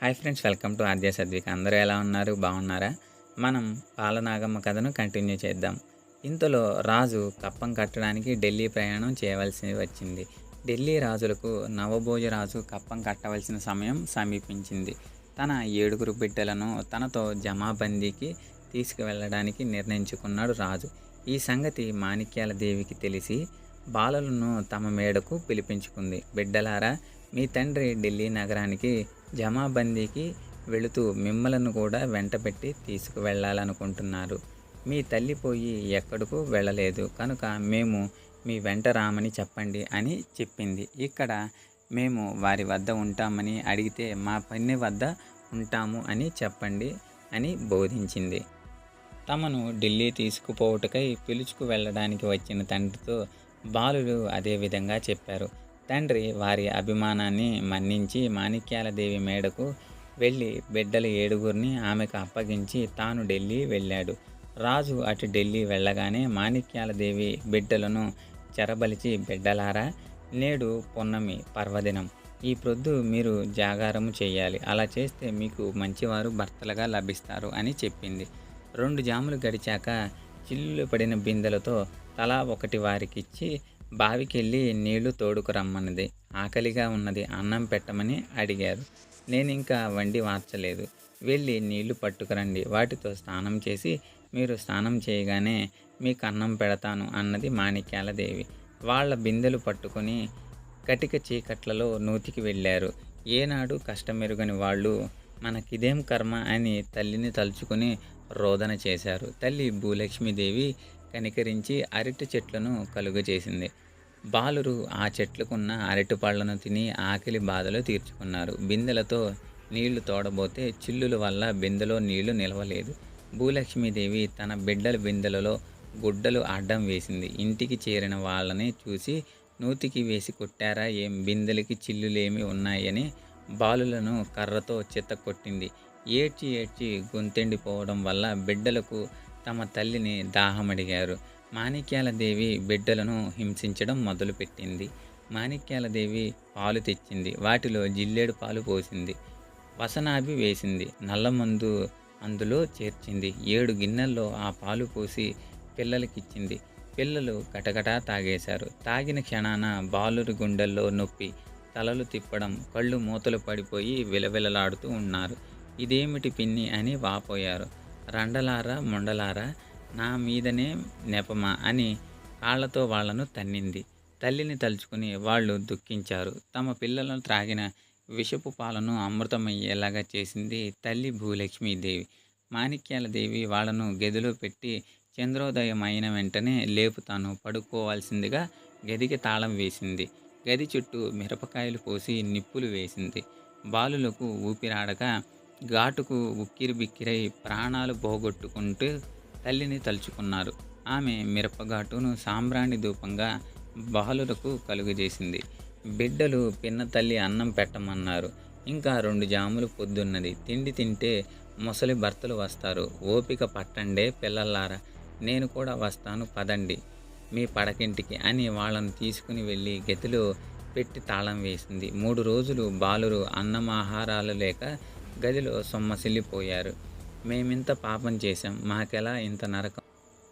Hi friends, welcome to ఆద్య సద్విక. అందరూ ఎలా ఉన్నారు? బాగున్నారా? మనం బాలనాగమ్మ కథను కంటిన్యూ చేద్దాం. ఇంతలో రాజు కప్పం కట్టడానికి ఢిల్లీ ప్రయాణం చేయవలసి వచ్చింది. ఢిల్లీ రాజులకు నవభోజరాజు కప్పం కట్టవలసిన సమయం సమీపించింది. తన 7 బిడ్డలను తనతో జమాబందీకి తీసుకువెళ్ళడానికి నిర్ణయించుకున్నాడు రాజు. ఈ సంగతి మాణిక్యాల దేవికి తెలిసి బాలలను తమ మేడకు పిలిపించుకుంది. బిడ్డలారా, మీ తండ్రి ఢిల్లీ నగరానికి జమాబందీకి వెళుతూ మిమ్మలను కూడా వెంటబెట్టి తీసుకువెళ్ళాలనుకుంటున్నారు. మీ తల్లి పోయి ఎక్కడకు వెళ్ళలేదు కనుక మేము మీ వెంట రామని చెప్పండి అని చెప్పింది. ఇక్కడ మేము వారి వద్ద ఉంటామని అడిగితే మా పన్నె వద్ద ఉంటాము అని చెప్పండి అని బోధించింది. తమను ఢిల్లీ తీసుకుపోవుటకై పిలుచుకు వెళ్ళడానికి వచ్చిన తండ్రితో బాలులు అదే విధంగా చెప్పారు. తండ్రి వారి అభిమానాన్ని మన్నించి మాణిక్యాలదేవి మేడకు వెళ్ళి బిడ్డలు 7 ఆమెకు అప్పగించి తాను ఢిల్లీ వెళ్ళాడు. రాజు అటు ఢిల్లీ వెళ్ళగానే మాణిక్యాలదేవి బిడ్డలను చెరబలిచి, బిడ్డలారా, నేడు పున్నమి పర్వదినం. ఈ ప్రొద్దు మీరు జాగారము చేయాలి. అలా చేస్తే మీకు మంచివారు భర్తలుగా లభిస్తారు అని చెప్పింది. 2 జాములు గడిచాక చిల్లు పడిన బిందెలతో తలా ఒకటి వారికిచ్చి బావికెళ్ళి నీళ్లు తోడుకురమ్మన్నది. ఆకలిగా ఉన్నది, అన్నం పెట్టమని అడిగారు. నేనింకా వండి వార్చలేదు, వెళ్ళి నీళ్లు పట్టుకురండి, వాటితో స్నానం చేసి మీరు స్నానం చేయగానే మీకు అన్నం పెడతాను అన్నది మాణిక్యాలదేవి. వాళ్ళ బిందెలు పట్టుకొని కటిక చీకట్లలో నూతికి వెళ్ళారు. ఏనాడు కష్టమెరుగని వాళ్ళు మనకిదేం కర్మ అని తల్లిని తలుచుకొని రోదన చేశారు. తల్లి భూలక్ష్మీదేవి కనికరించి అరటి చెట్లను కలుగజేసింది. బాలురు ఆ చెట్లకున్న అరటి పళ్లను తిని ఆకలి బాధలు తీర్చుకున్నారు. బిందెలతో నీళ్లు తోడబోతే చిల్లుల వల్ల బిందెలో నీళ్లు నిలవలేదు. భూలక్ష్మీదేవి తన బిడ్డల బిందెలలో గుడ్డలు అడ్డం వేసింది. ఇంటికి చేరిన వాళ్ళని చూసి నూతికి వేసి కొట్టారా ఏం, బిందెలకి చిల్లులేమి ఉన్నాయని బాలులను కర్రతో చిత్తకొట్టింది. ఏడ్చి ఏడ్చి గొంతెండిపోవడం వల్ల బిడ్డలకు తమ తల్లిని దాహమడిగారు. మాణిక్యాలదేవి బిడ్డలను హింసించడం మొదలుపెట్టింది. మాణిక్యాలదేవి పాలు తెచ్చింది. వాటిలో జిల్లేడు పాలు పోసింది. వసనాభి వేసింది. నల్లమందు అందులో చేర్చింది. 7 గిన్నెల్లో ఆ పాలు పోసి పిల్లలకిచ్చింది. పిల్లలు కటకటా తాగేశారు. తాగిన క్షణాన బాలురి గుండెల్లో నొప్పి, తలలు తిప్పడం, కళ్ళు మూతలు పడిపోయి విలవిలలాడుతూ ఉన్నారు. ఇదేమిటి పిన్ని అని వాపోయారు. రండలారా ముండలారా, నా మీదనే నెపమా అని కాళ్లతో వాళ్లను తన్నింది. తల్లిని తలుచుకుని వాళ్ళు దుఃఖించారు. తమ పిల్లలను త్రాగిన విషపు పాలను అమృతమయ్యేలాగా చేసింది తల్లి భూలక్ష్మీదేవి. మాణిక్యాలదేవి వాళ్లను గదిలో పెట్టి చంద్రోదయం అయిన వెంటనే లేపుతాను పడుకోవాల్సిందిగా గదికి తాళం వేసింది. గది చుట్టూ మిరపకాయలు పోసి నిప్పులు వేసింది. బాలులకు ఊపిరాడక ఘాటుకు ఉక్కిరి బిక్కిరై ప్రాణాలు పోగొట్టుకుంటూ తల్లిని తలుచుకున్నారు. ఆమె మిరపఘాటును సాంబ్రాణి ధూపంగా బాలులకు కలుగజేసింది. బిడ్డలు పిన్న తల్లి అన్నం పెట్టమన్నారు. ఇంకా 2 జాములు పొద్దున్నది. తిండి తింటే ముసలి భర్తలు వస్తారు. ఓపిక పట్టండే పిల్లల్లారా, నేను కూడా వస్తాను పదండి మీ పడకింటికి అని వాళ్ళను తీసుకుని వెళ్ళి గదిలో పెట్టి తాళం వేసింది. 3 రోజులు బాలురు అన్నమాహారాలు లేక గదిలో సొమ్మసిల్లిపోయారు. మేమింత పాపం చేశాం, మాకెలా ఇంత నరకం?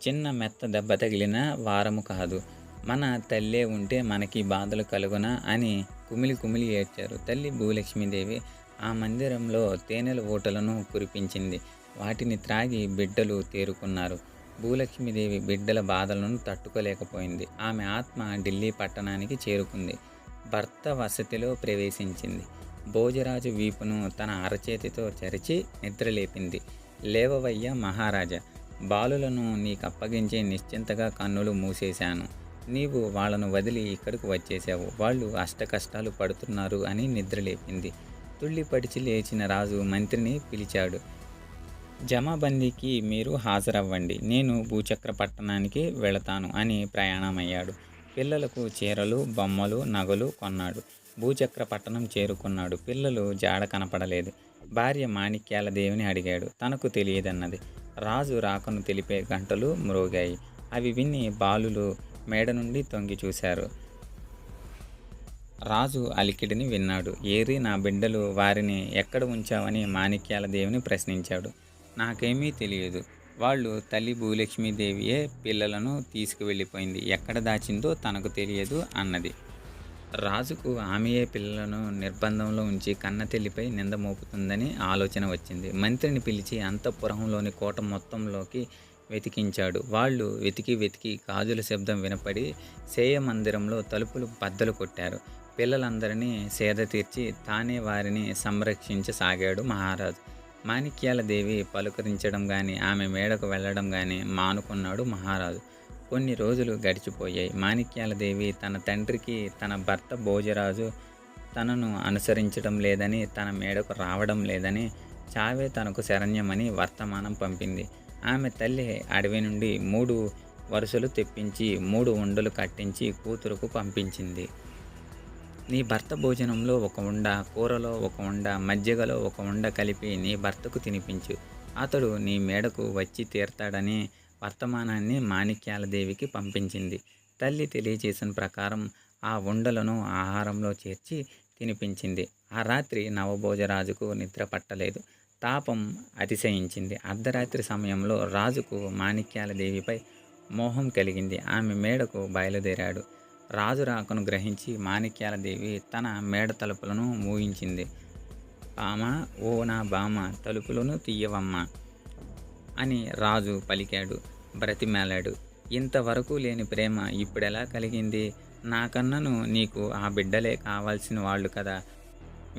చిన్న మెత్త దెబ్బ తగిలిన వారము కాదు, మన తల్లే ఉంటే మనకి బాధలు కలుగునా అని కుమిలి కుమిలి ఏడ్చారు. తల్లి భూలక్ష్మీదేవి ఆ మందిరంలో తేనెల ఊటలను కురిపించింది. వాటిని త్రాగి బిడ్డలు తేరుకున్నారు. భూలక్ష్మీదేవి బిడ్డల బాధలను తట్టుకోలేకపోయింది. ఆమె ఆత్మ ఢిల్లీ పట్టణానికి చేరుకుంది. భర్త వసతిలో ప్రవేశించింది. భోజరాజు వీపును తన అరచేతితో చరిచి నిద్రలేపింది. లేవవయ్య మహారాజా, బాలులను నీకప్పగించే నిశ్చింతగా కన్నులు మూసేశాను. నీవు వాళ్ళను వదిలి ఇక్కడికి వచ్చేసావు. వాళ్ళు అష్టకష్టాలు పడుతున్నారు అని నిద్రలేపింది. తుళ్ళిపడిచి లేచిన రాజు మంత్రిని పిలిచాడు. జమాబందీకి మీరు హాజరవ్వండి, నేను భూచక్ర పట్టణానికి వెళతాను అని ప్రయాణమయ్యాడు. పిల్లలకు చీరలు, బొమ్మలు, నగలు కొన్నాడు. భూచక్ర పట్టణం చేరుకున్నాడు. పిల్లలు జాడ కనపడలేదు. భార్య మాణిక్యాలదేవిని అడిగాడు. తనకు తెలియదన్నది. రాజు రాకను తెలిపే గంటలు మ్రోగాయి. అవి విని బాలులు మేడ నుండి తొంగి చూశారు. రాజు అలికిడిని విన్నాడు. ఏరి నా బిడ్డలు, వారిని ఎక్కడ ఉంచావని మాణిక్యాల దేవిని ప్రశ్నించాడు. నాకేమీ తెలియదు. వాళ్ళు తల్లి భూలక్ష్మీదేవియే పిల్లలను తీసుకువెళ్ళిపోయింది. ఎక్కడ దాచిందో తనకు తెలియదు అన్నది. రాజుకు ఆమెయే పిల్లలను నిర్బంధంలో ఉంచి కన్నతల్లిపై నింద మోపుతుందని ఆలోచన వచ్చింది. మంత్రిని పిలిచి అంతఃపురంలోని కోట మొత్తంలోకి వెతికించాడు. వాళ్ళు వెతికి గాజుల శబ్దం వినపడి సేయ మందిరంలో తలుపులు బద్దలు కొట్టారు. పిల్లలందరినీ సేద తీర్చి తానే వారిని సంరక్షించసాగాడు మహారాజు. మాణిక్యాల దేవి పలుకరించడం కానీ ఆమె మేడకు వెళ్ళడం కానీ మానుకున్నాడు మహారాజు. కొన్ని రోజులు గడిచిపోయాయి. మాణిక్యాల దేవి తన తండ్రికి తన భర్త భోజరాజు తనను అనుసరించడం లేదని, తన మేడకు రావడం లేదని, చావే తనకు శరణ్యమని వర్తమానం పంపింది. ఆమె తల్లి అడవి నుండి 3 వరుసలు తెప్పించి 3 ఉండలు కట్టించి కూతురుకు పంపించింది. నీ భర్త భోజనంలో 1 ఉండ, కూరలో 1 ఉండ, మజ్జిగలో 1 ఉండ కలిపి నీ భర్తకు తినిపించు. అతడు నీ మేడకు వచ్చి తీరతాడని వర్తమానాన్ని మాణిక్యాల దేవికి పంపించింది. తల్లి తెలియజేసిన ప్రకారం ఆ ఉండలను ఆహారంలో చేర్చి తినిపించింది. ఆ రాత్రి నవభోజరాజుకు నిద్ర పట్టలేదు. తాపం అతిశయించింది. అర్ధరాత్రి సమయంలో రాజుకు మాణిక్యాల దేవిపై మోహం కలిగింది. ఆమె మేడకు బయలుదేరాడు. రాజు రాకను గ్రహించి మాణిక్యాల దేవి తన మేడ తలుపులను మూయించింది. బామ, ఓ నా బామ, తలుపులను తీయవమ్మా అని రాజు పలికాడు, బ్రతిమాలాడు. ఇంతవరకు లేని ప్రేమ ఇప్పుడెలా కలిగింది? నాకన్నను నీకు ఆ బిడ్డలే కావాల్సిన వాళ్ళు కదా,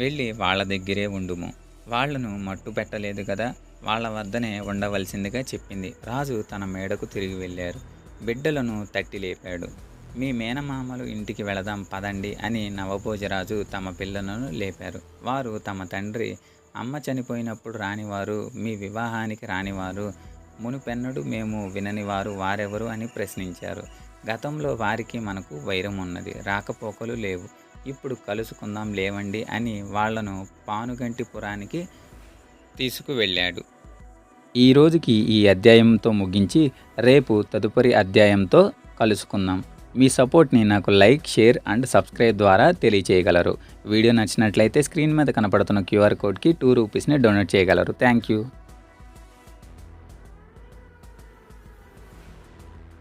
వెళ్ళి వాళ్ళ దగ్గరే ఉండుము. వాళ్లను మట్టు పెట్టలేదు కదా, వాళ్ళ వద్దనే ఉండవలసిందిగా చెప్పింది. రాజు తన మేడకు తిరిగి వెళ్ళారు. బిడ్డలను తట్టి లేపాడు. మీ మేనమామలు ఇంటికి వెళదాం పదండి అని నవభోజరాజు తమ పిల్లలను లేపారు. వారు తమ తండ్రి అమ్మ చనిపోయినప్పుడు రానివారు, మీ వివాహానికి రానివారు, మునుపెన్నడు మేము విననివారు వారెవరు అని ప్రశ్నించారు. గతంలో వారికి మనకు వైరం ఉన్నది, రాకపోకలు లేవు. ఇప్పుడు కలుసుకుందాం లేవండి అని వాళ్లను పానుగంటిపురానికి తీసుకువెళ్ళాడు. ఈ రోజుకి ఈ అధ్యాయంతో ముగించి రేపు తదుపరి అధ్యాయంతో కలుసుకుందాం. మీ సపోర్ట్ని నాకు లైక్, షేర్ అండ్ సబ్స్క్రైబ్ ద్వారా తెలియచేయగలరు. వీడియో నచ్చినట్లయితే స్క్రీన్ మీద కనపడుతున్న QR కోడ్కి 2 రూపీస్ని డొనేట్ చేయగలరు. Thank you.